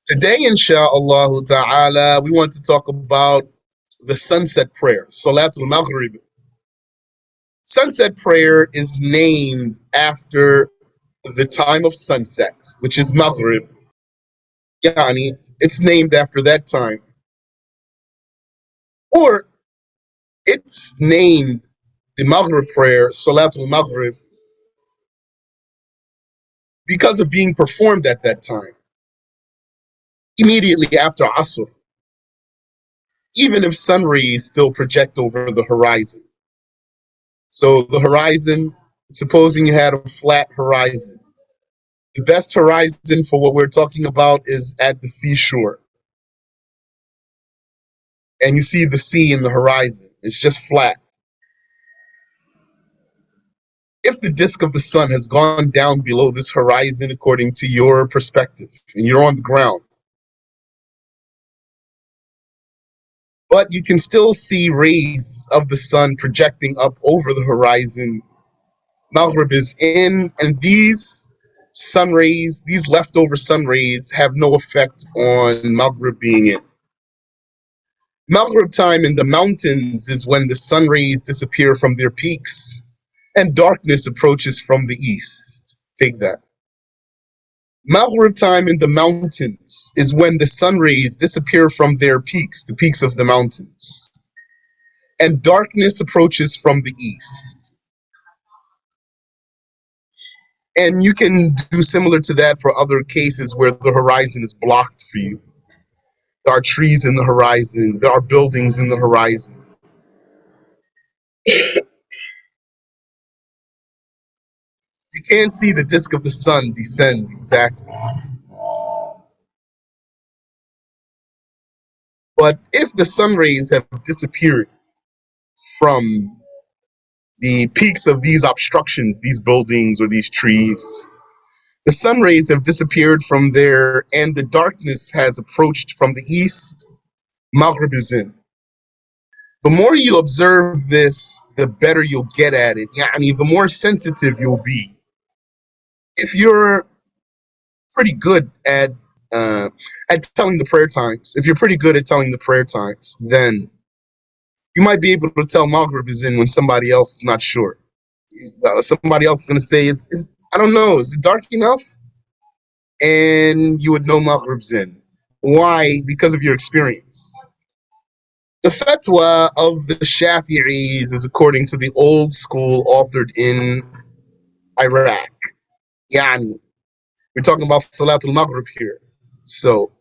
Today, insha'Allah ta'ala, we want to talk about the sunset prayer, Salatul Maghrib. Sunset prayer is named after the time of sunset, which is Maghrib. Yani, it's named after that time. Or it's named the Maghrib prayer, Salatul Maghrib, because of being performed at that time, immediately after Asr, even if sun rays still project over the horizon. So the horizon, supposing you had a flat horizon, the best horizon for what we're talking about is at the seashore. And you see the sea in the horizon. It's just flat. If the disk of the sun has gone down below this horizon according to your perspective, and you're on the ground, but you can still see rays of the sun projecting up over the horizon, Maghrib is in, and these sun rays, these leftover sun rays, have no effect on Maghrib being in. Maghrib time in the mountains is when the sun rays disappear from their peaks and darkness approaches from the east. Take that. Maghrib time in the mountains is when the sun rays disappear from their peaks, the peaks of the mountains, and darkness approaches from the east. And you can do similar to that for other cases where the horizon is blocked for you. There are trees in the horizon, there are buildings in the horizon. You can't see the disk of the sun descend exactly. But if the sun rays have disappeared from the peaks of these obstructions, these buildings or these trees, the sun rays have disappeared from there and the darkness has approached from the east, Maghrib is in. The more you observe this, the better you'll get at it. Yani, the more sensitive you'll be. If you're pretty good at telling the prayer times, if you're pretty good at telling the prayer times, then you might be able to tell Maghrib is in when somebody else is not sure. Somebody else is going to say, I don't know, is it dark enough? And you would know Maghrib's in. Why? Because of your experience. The fatwa of the Shafi'is is according to the old school authored in Iraq. Yani, we're talking about Salatul Maghrib here. So,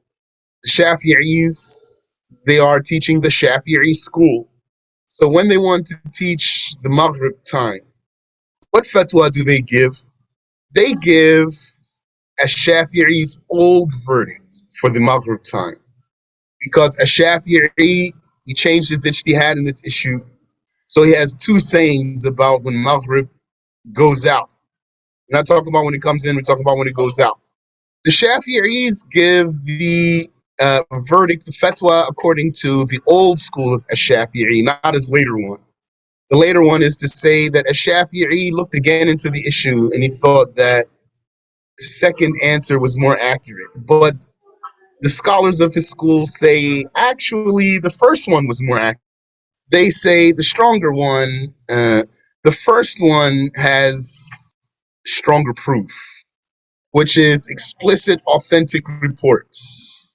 the Shafi'is, they are teaching the Shafi'i school. So when they want to teach the Maghrib time, what fatwa do they give? They give Ash-Shafi'i's old verdict for the Maghrib time. Because Ash-Shafi'i, he changed his ijtihad in this issue. So he has two sayings about when Maghrib goes out. We're not talking about when it comes in, we're talking about when it goes out. The Shafi'is give the verdict, the fatwa, according to the old school of Ash-Shafi'i, not his later one. The later one is to say that Ash-Shafi'i looked again into the issue and he thought that the second answer was more accurate. But the scholars of his school say actually the first one was more accurate. They say the stronger one, the first one has stronger proof, which is explicit, authentic reports,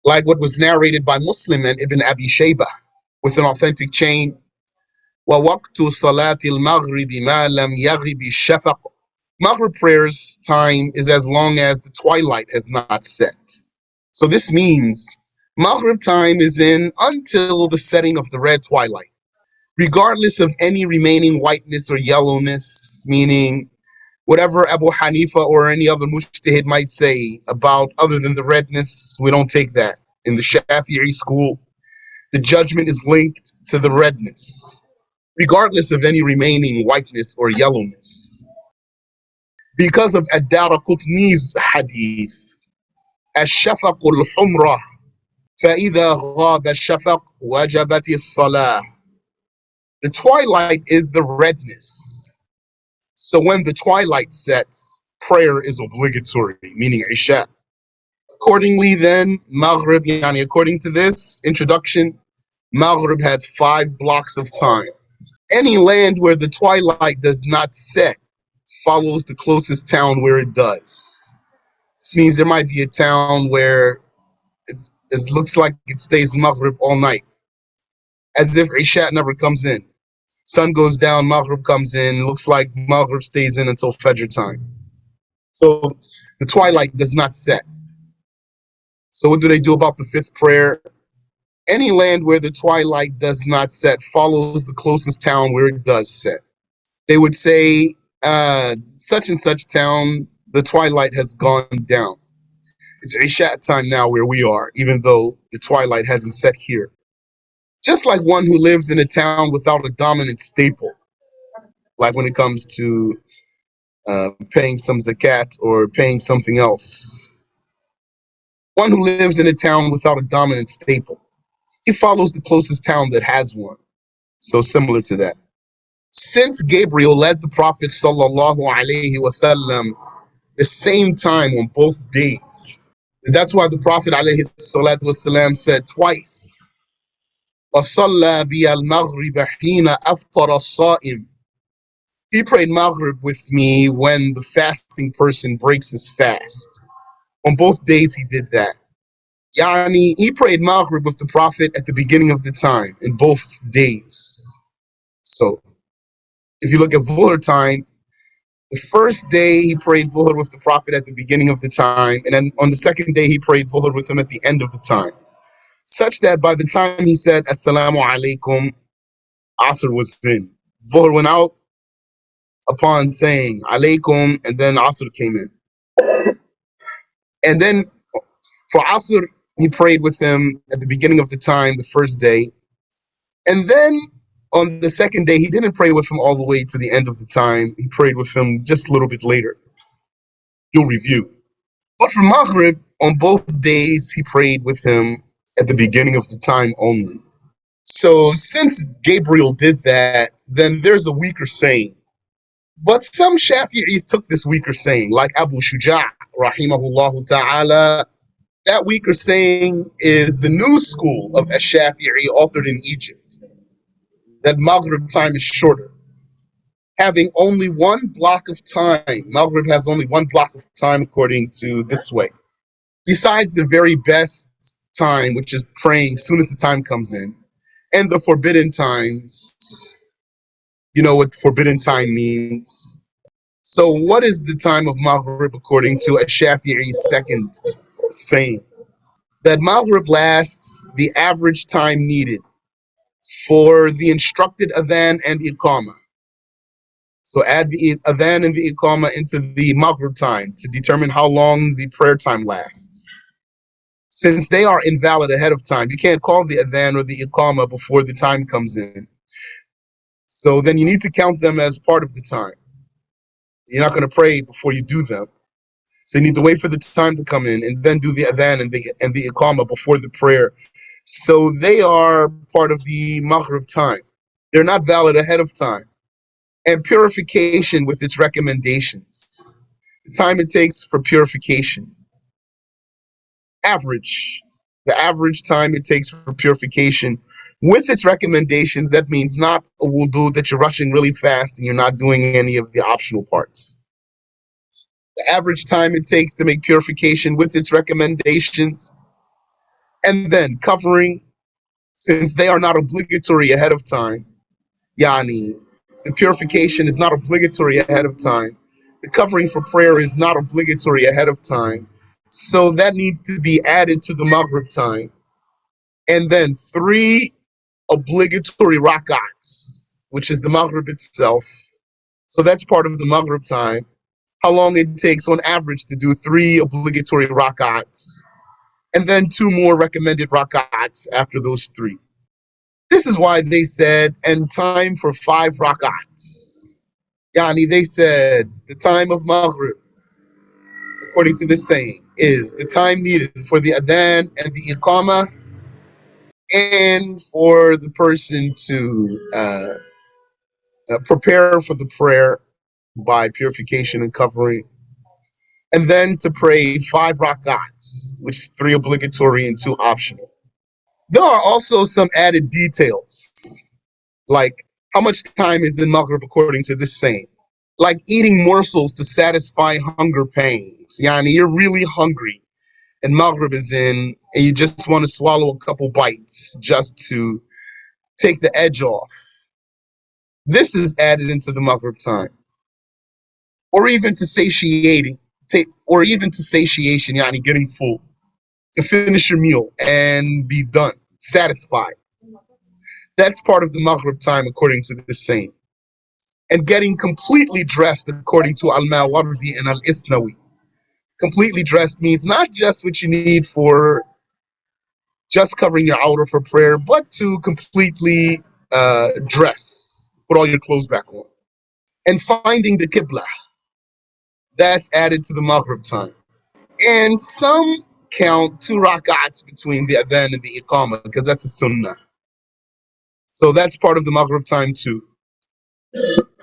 like what was narrated by Muslim and Ibn Abi Shaybah with an authentic chain. وَوَقْتُ صَلَاةِ الْمَغْرِبِ مَا لَمْ يَغِبِ الشَّفَقُ. Maghrib prayer's time is as long as the twilight has not set. So this means Maghrib time is in until the setting of the red twilight, regardless of any remaining whiteness or yellowness, meaning whatever Abu Hanifa or any other mujtahid might say about other than the redness, we don't take that. In the Shafi'i school, the judgment is linked to the redness, regardless of any remaining whiteness or yellowness. Because of Ad-Daraqutni's hadith, الشفق الحمرة فإذا غاب الشفق وجبت الصلاة. The twilight is the redness. So when the twilight sets, prayer is obligatory, meaning Isha. Accordingly, then, Maghrib, yani according to this introduction, Maghrib has 5 blocks of time. Any land where the twilight does not set follows the closest town where it does. This means there might be a town where it looks like it stays Maghrib all night, as if Isha never comes in. Sun goes down, Maghrib comes in, looks like Maghrib stays in until Fajr time. So the twilight does not set. So what do they do about the 5th prayer? Any land where the twilight does not set follows the closest town where it does set. They would say, such and such town, the twilight has gone down. It's Isha time now where we are, even though the twilight hasn't set here. Just like one who lives in a town without a dominant staple, like when it comes to paying some zakat or paying something else. One who lives in a town without a dominant staple, he follows the closest town that has one. So similar to that. Since Gabriel led the Prophet sallallahu alaihi wasallam the same time on both days, that's why the Prophet alayhi salatu wasallam said twice, وَصَلَّى بِيَ الْمَغْرِبَ حِينَ أَفْطَرَ الصَّائِمِ. He prayed Maghrib with me when the fasting person breaks his fast. On both days he did that. Yani, he prayed Maghrib with the Prophet at the beginning of the time in both days. So, if you look at Dhuhr time, the first day he prayed Dhuhr with the Prophet at the beginning of the time, and then on the second day he prayed Dhuhr with him at the end of the time. Such that by the time he said Assalamu alaikum, Asr was in. Dhuhr went out upon saying alaikum, and then Asr came in. And then for Asr, he prayed with him at the beginning of the time, the first day. And then on the second day, he didn't pray with him all the way to the end of the time. He prayed with him just a little bit later. You'll review. But for Maghrib, on both days, he prayed with him at the beginning of the time only. So since Gabriel did that, then there's a weaker saying. But some Shafi'is took this weaker saying, like Abu Shuja' rahimahullah ta'ala. That weaker saying is the new school of Ash-Shafi'i authored in Egypt, that Maghrib time is shorter, having only one block of time. Maghrib has only one block of time according to this way. Besides the very best time, which is praying as soon as the time comes in, and the forbidden times. You know what forbidden time means. So what is the time of Maghrib according to Ash-Shafi'i's second saying? That Maghrib lasts the average time needed for the instructed adhan and iqamah. So add the adhan and the iqamah into the Maghrib time to determine how long the prayer time lasts. Since they are invalid ahead of time, you can't call the adhan or the iqamah before the time comes in. So then you need to count them as part of the time. You're not going to pray before you do them. So you need to wait for the time to come in and then do the adhan and the iqamah before the prayer. So they are part of the Maghrib time. They're not valid ahead of time. And purification with its recommendations. The time it takes for purification. The average time it takes for purification with its recommendations. That means not a wudu that you're rushing really fast and you're not doing any of the optional parts. The average time it takes to make purification with its recommendations. And then covering, since they are not obligatory ahead of time. Yani, the purification is not obligatory ahead of time. The covering for prayer is not obligatory ahead of time. So that needs to be added to the Maghrib time. And then 3 obligatory rak'ats, which is the Maghrib itself. So that's part of the Maghrib time. How long it takes on average to do 3 obligatory rak'ats. And then 2 more recommended rak'ats after those 3. This is why they said, and time for 5 rak'ats. Yani, they said the time of Maghrib, according to this saying, is the time needed for the adhan and the iqamah, and for the person to prepare for the prayer by purification and covering. And then to pray 5 rakats, which is 3 obligatory and 2 optional. There are also some added details, like how much time is in Maghrib according to this saying. Like eating morsels to satisfy hunger pangs. Yani, you're really hungry and Maghrib is in, and you just want to swallow a couple bites just to take the edge off. This is added into the Maghrib time. Or even to satiating, or even to satiation, yani getting full, to finish your meal and be done, satisfied. That's part of the Maghrib time according to this saying. And getting completely dressed according to Al-Mawardi and Al-Isnawi. Completely dressed means not just what you need for just covering your outer for prayer, but to completely dress, put all your clothes back on. And finding the Qibla, that's added to the Maghrib time. And some count 2 rak'ats between the adhan and the iqamah, because that's a sunnah. So that's part of the Maghrib time too.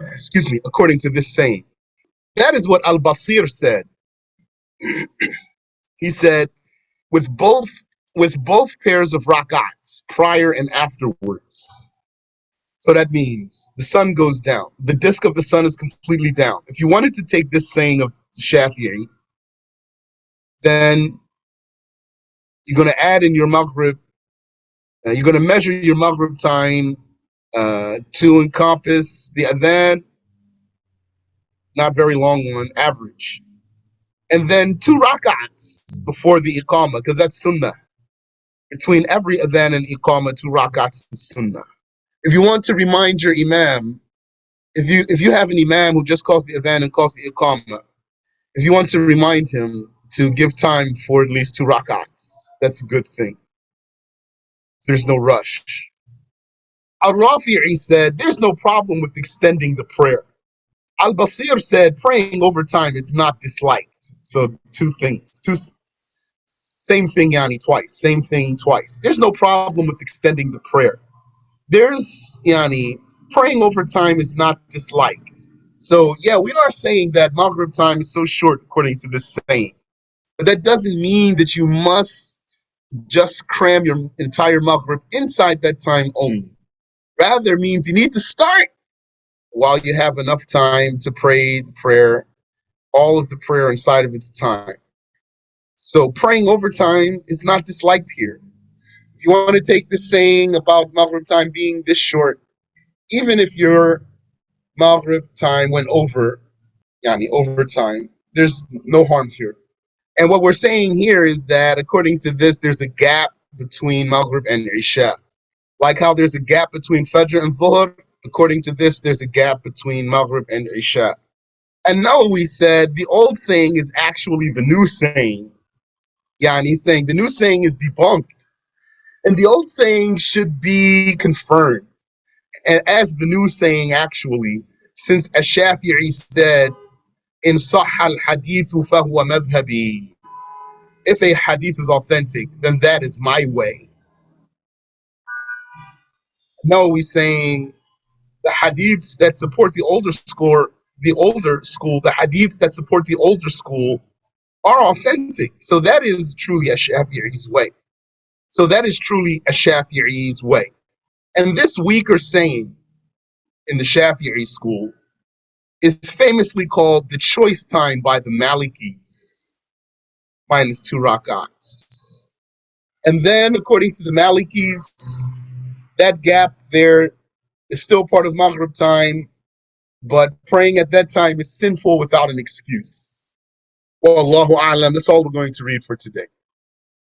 Excuse me, according to this saying. That is what Al-Basir said. He said, with both pairs of rak'ats, prior and afterwards. So that means the sun goes down. The disk of the sun is completely down. If you wanted to take this saying of Shafi'i, then you're going to add in your Maghrib, you're going to measure your Maghrib time to encompass the adhan, not very long one, average. And then 2 rak'ats before the iqamah, because that's sunnah. Between every adhan and iqamah, 2 rak'ats is sunnah. If you want to remind your imam, if you have an imam who just calls the adhan and calls the iqamah, if you want to remind him to give time for at least 2 rak'ats, that's a good thing. There's no rush. Al-Rafi'i said, there's no problem with extending the prayer. Al-Basir said, praying over time is not disliked. So 2 things. Same thing, yani, twice. Same thing twice. There's no problem with extending the prayer. There's, yani, praying over time is not disliked. So, yeah, we are saying that Maghrib time is so short according to this saying. But that doesn't mean that you must just cram your entire Maghrib inside that time only. Rather means you need to start while you have enough time to pray the prayer, all of the prayer inside of its time. So praying overtime is not disliked here. If you want to take this saying about Maghrib time being this short, even if your Maghrib time went over, yani overtime, there's no harm here. And what we're saying here is that according to this, there's a gap between Maghrib and Isha. Like how there's a gap between Fajr and Dhuhr, according to this, there's a gap between Maghrib and Isha. And now we said the old saying is actually the new saying. Yani he's saying the new saying is debunked. And the old saying should be confirmed. And as the new saying actually, since Ash-Shafi'i said, in Sahha al-Hadithu fahuwa madhhabi. If a hadith is authentic, then that is my way. No, we're saying the hadiths that support the older school, the hadiths that support the older school are authentic. So that is truly a Shafi'i's way. So that is truly a Shafi'i's way. And this weaker saying in the Shafi'i school is famously called the choice time by the Malikis, minus 2 rak'ats. And then, according to the Malikis, that gap there is still part of Maghrib time, but praying at that time is sinful without an excuse. Well, Allahu A'lam, that's all we're going to read for today.